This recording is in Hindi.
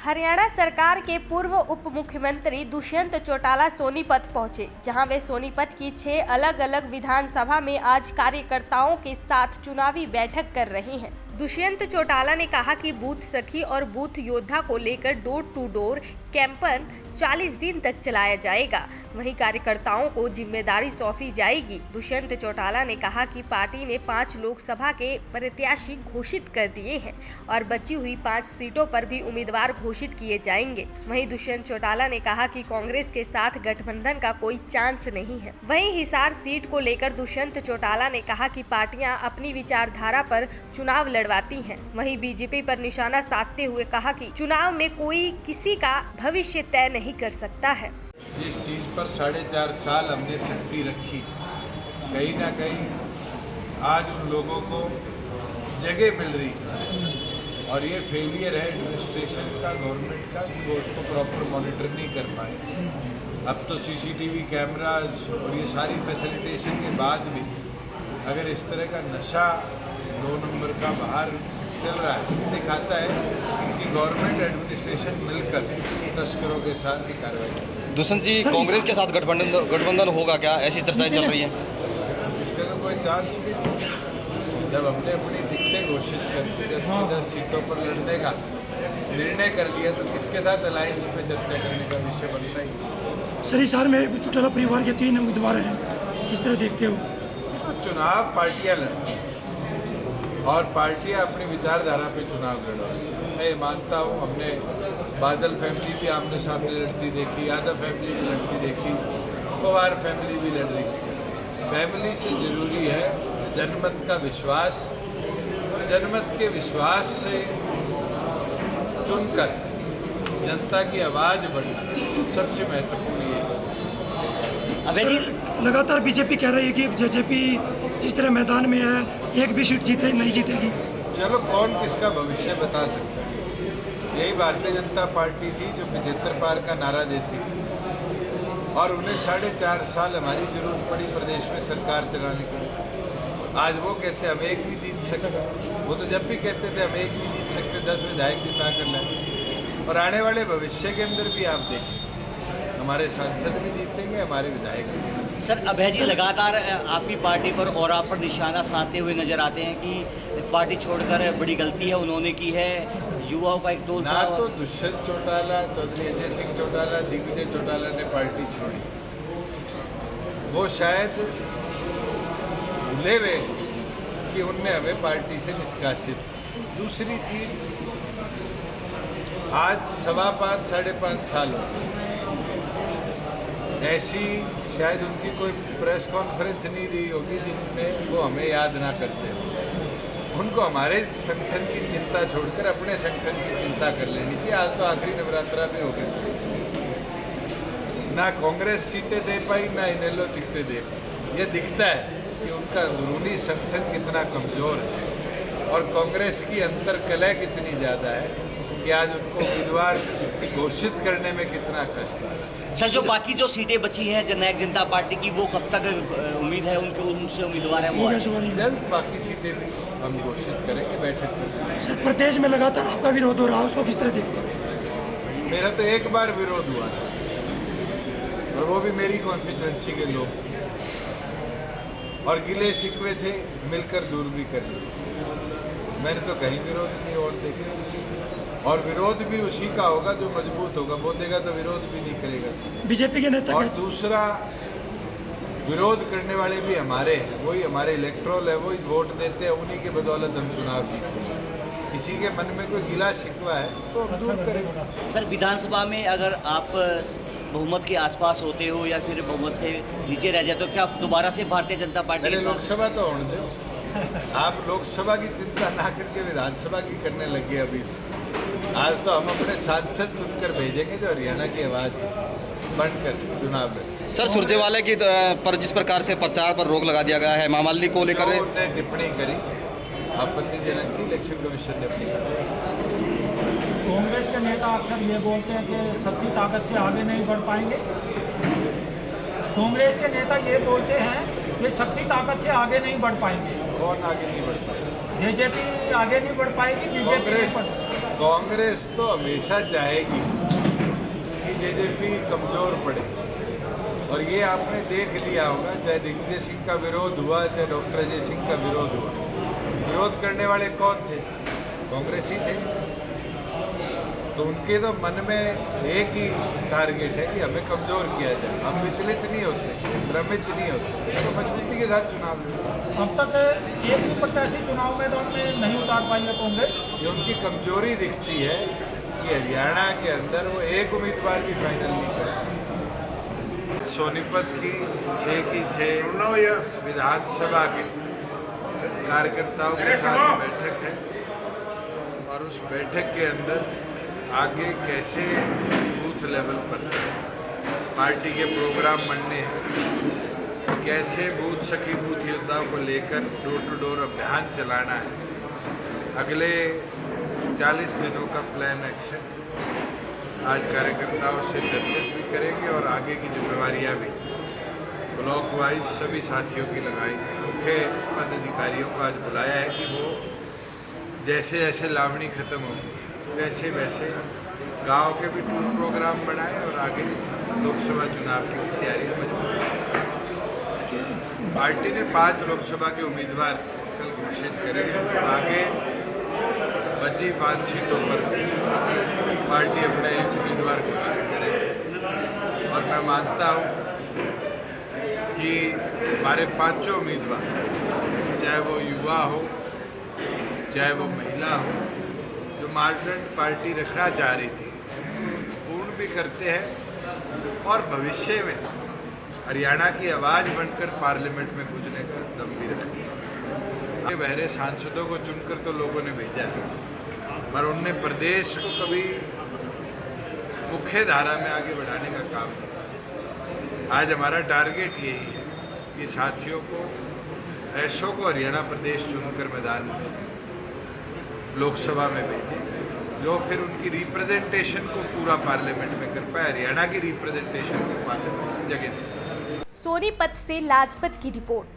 हरियाणा सरकार के पूर्व उप मुख्यमंत्री दुष्यंत चौटाला सोनीपत पहुंचे, जहां वे सोनीपत की 6 अलग अलग विधानसभा में आज कार्यकर्ताओं के साथ चुनावी बैठक कर रहे हैं। दुष्यंत चौटाला ने कहा कि बूथ सखी और बूथ योद्धा को लेकर डोर टू डोर कैंपेन 40 दिन तक चलाया जाएगा। वहीं कार्यकर्ताओं को जिम्मेदारी सौंपी जाएगी। दुष्यंत चौटाला ने कहा कि पार्टी ने 5 लोकसभा के प्रत्याशी घोषित कर दिए हैं और बची हुई 5 सीटों पर भी उम्मीदवार घोषित किए जाएंगे। वहीं दुष्यंत चौटाला ने कहा कि कांग्रेस के साथ गठबंधन का कोई चांस नहीं है। वहीं हिसार सीट को लेकर दुष्यंत चौटाला ने कहा कि पार्टियां अपनी विचारधारा पर चुनाव लड़वाती हैं। वहीं बीजेपी पर निशाना साधते हुए कहा कि चुनाव में कोई किसी का भविष्य तय नहीं कर सकता है। जिस चीज़ पर 4.5 साल हमने शक्ति रखी, कहीं ना कहीं आज उन लोगों को जगह मिल रही है और ये फेलियर है एडमिनिस्ट्रेशन का, गवर्नमेंट का, कि वो उसको प्रॉपर मॉनिटर नहीं कर पाए। अब तो सीसीटीवी कैमरास और ये सारी फैसिलिटेशन के बाद भी अगर इस तरह का नशा 2 नंबर का बाहर चल रहा है, ये दिखाता है कि गवर्नमेंट एडमिनिस्ट्रेशन मिलकर तस्करों के साथ ही कार्रवाई। दुष्यंत जी, कांग्रेस के साथ गठबंधन होगा क्या, ऐसी चर्चाएं चल रही हैं? इसका तो कोई चांस भी नहीं। जब हमने अपनी टिकटें घोषित करके 10 सीटों पर लड़ने का निर्णय कर लिया तो किसके साथ अलायंस पे चर्चा करने का विषय बनता ही। सर, हिसार में चौटाला परिवार के 3 उम्मीदवार हैं, किस तरह देखते हो? तो चुनाव पार्टियां लड़ती हैं और पार्टियां अपनी विचारधारा पे चुनाव लड़वाती हैं। मैं मानता हूँ, हमने बादल फैमिली भी आमने सामने लड़ती देखी, यादव फैमिली भी लड़ती देखी, पवार फैमिली भी लड़ रही। फैमिली से जरूरी है जनमत का विश्वास। जनमत के विश्वास से चुनकर जनता की आवाज़ बढ़ना सबसे महत्वपूर्ण है। लगातार बीजेपी कह रही है कि जेजेपी जिस तरह मैदान में है, एक भी सीट जीते नहीं जीतेगी। चलो, कौन किसका भविष्य बता सकता है। यही भारतीय जनता पार्टी थी जो 75 पार का नारा देती थी और उन्हें 4.5 साल हमारी जरूरत पड़ी प्रदेश में सरकार चलाने के लिए। आज वो कहते हम एक भी जीत सकते। वो तो जब भी कहते थे हम एक भी जीत सकते, 10 विधायक जिता कर लाए। और आने वाले भविष्य के अंदर भी आप देखें, हमारे सांसद भी जीतेंगे, हमारे विधायक भी। सर, अभय जी लगातार आपकी पार्टी पर और आप पर निशाना साधते हुए नजर आते हैं कि पार्टी छोड़कर बड़ी गलती है उन्होंने की है। युवाओं का एक टोल ना तो दुष्यंत चौटाला, चौधरी अजय सिंह चौटाला, दिग्विजय चौटाला ने पार्टी छोड़ी। वो शायद भूले हुए कि उनने हमें पार्टी से निष्कासित। दूसरी चीज, आज 5.25 साढ़े 5 साल हो, ऐसी शायद उनकी कोई प्रेस कॉन्फ्रेंस नहीं रही होगी जिनमें वो हमें याद ना करते हो। उनको हमारे संगठन की चिंता छोड़कर अपने संगठन की चिंता कर लेनी चाहिए। आज तो आखिरी नवरात्रा भी हो गई, ना कांग्रेस सीटें दे पाई, ना इनेलो टिकटें दे पाई। ये दिखता है कि उनका अंदरूनी संगठन कितना कमज़ोर है और कांग्रेस की अंतर कलह कितनी ज़्यादा है कि आज उनको उम्मीदवार घोषित करने में कितना कष्ट आ रहा है। सर, जो बाकी जो सीटें बची हैं जननायक जनता पार्टी की, वो कब तक उम्मीद है उनसे उम्मीदवार है वो? जल्द बाकी सीटें भी हम घोषित करेंगे बैठक में। सर, प्रदेश में लगातार आपका विरोध हो रहा है, उसको किस तरह देखते हो? मेरा तो एक बार विरोध हुआ था और वो भी मेरी कॉन्स्टिट्यूएंसी के लोग थे और गिले शिकवे थे, मिलकर दूर भी कर लिए। मैंने तो कहीं विरोध नहीं और देखे। और विरोध भी उसी का होगा जो मजबूत होगा। बोलेगा तो विरोध भी नहीं करेगा बीजेपी के नेता। और दूसरा, विरोध करने वाले भी हमारे हैं, वही हमारे इलेक्ट्रोल है, वही वोट देते हैं, उन्हीं के बदौलत हम चुनाव जीतते हैं। किसी के मन में कोई गिला शिकवा है तो हम दूर करेंगे। सर, विधानसभा में अगर आप बहुमत के आसपास होते हो या फिर बहुमत से नीचे रह जाए तो क्या दोबारा से भारतीय जनता पार्टी के लोकसभा तो होने दो। आप लोकसभा की चिंता ना करके विधानसभा की करने लगे अभी से। आज तो हम अपने सांसद चुनकर भेजेंगे जो हरियाणा की आवाज़ बनकर चुनाव लड़ेंगे। सर, सुरजेवाला की पर जिस प्रकार से प्रचार पर रोक लगा दिया गया है, मामाली को लेकर उन्होंने टिप्पणी करी आपत्तिजनक थी, इलेक्शन कमीशन ने अपनी करी। कांग्रेस के नेता अक्सर ये बोलते हैं कि शक्ति ताकत से आगे नहीं बढ़ पाएंगे। कांग्रेस के नेता ये बोलते हैं कि शक्ति ताकत से आगे नहीं बढ़ पाएंगे। कौन आगे नहीं बढ़ पाएगा? बीजेपी आगे नहीं बढ़ पाएगी, बीजेपी कांग्रेस तो हमेशा चाहेगी कि जेजेपी कमजोर पड़े, और ये आपने देख लिया होगा, चाहे दिग्विजय सिंह का विरोध हुआ, चाहे डॉक्टर अजय सिंह का विरोध हुआ, विरोध करने वाले कौन थे? कांग्रेस ही थे। तो उनके तो मन में एक ही टारगेट है कि हमें कमजोर किया जाए। हम विचलित नहीं होते, भ्रमित नहीं होते, तो मजबूती के साथ चुनाव लड़े। अब तक एक भी प्रत्याशी चुनाव मैदान में नहीं उतार पाई है कांग्रेस। ये उनकी कमजोरी दिखती है कि हरियाणा के अंदर वो एक उम्मीदवार भी फाइनल नहीं कर। सोनीपत की 6 विधानसभा के कार्यकर्ताओं के साथ बैठक है, और उस बैठक के अंदर आगे कैसे बूथ लेवल पर पार्टी के प्रोग्राम बनने हैं, कैसे बूथ सखी बूथ योद्धाओं को लेकर डोर टू डोर अभियान चलाना है, अगले 40 दिनों का प्लान एक्शन आज कार्यकर्ताओं से चर्चित भी करेंगे, और आगे की जिम्मेवारियां भी ब्लॉक वाइज सभी साथियों की लगाएंगे। मुख्य पदाधिकारियों को आज बुलाया है कि वो जैसे जैसे लावणी खत्म होगी वैसे वैसे गांव के भी टूर प्रोग्राम बनाए, और आगे लोकसभा चुनाव की तैयारियां मजबूत। पार्टी ने 5 लोकसभा के उम्मीदवार कल घोषित करे हैं, और आगे बची 5 सीटों पर पार्टी अपने उम्मीदवार घोषित करे। और मैं मानता हूँ कि हमारे 5 उम्मीदवार, चाहे वो युवा हो, चाहे वो महिला हो, जो मार्केट पार्टी रखना चाह रही थी, पूर्ण भी करते हैं, और भविष्य में हरियाणा की आवाज़ बनकर पार्लियामेंट में गूंजने का दम भी रखते हैं। बहरे सांसदों को चुनकर तो लोगों ने भेजा है, पर उनने प्रदेश को कभी मुख्य धारा में आगे बढ़ाने का काम किया। आज हमारा टारगेट यही है कि साथियों को, ऐसों को हरियाणा प्रदेश चुनकर मैदान में लोकसभा में भेजें, जो फिर उनकी रिप्रेजेंटेशन को पूरा पार्लियामेंट में कर पाए, हरियाणा की रिप्रेजेंटेशन को पार्लियामेंट में जगह दे। सोनीपत से लाजपत की रिपोर्ट।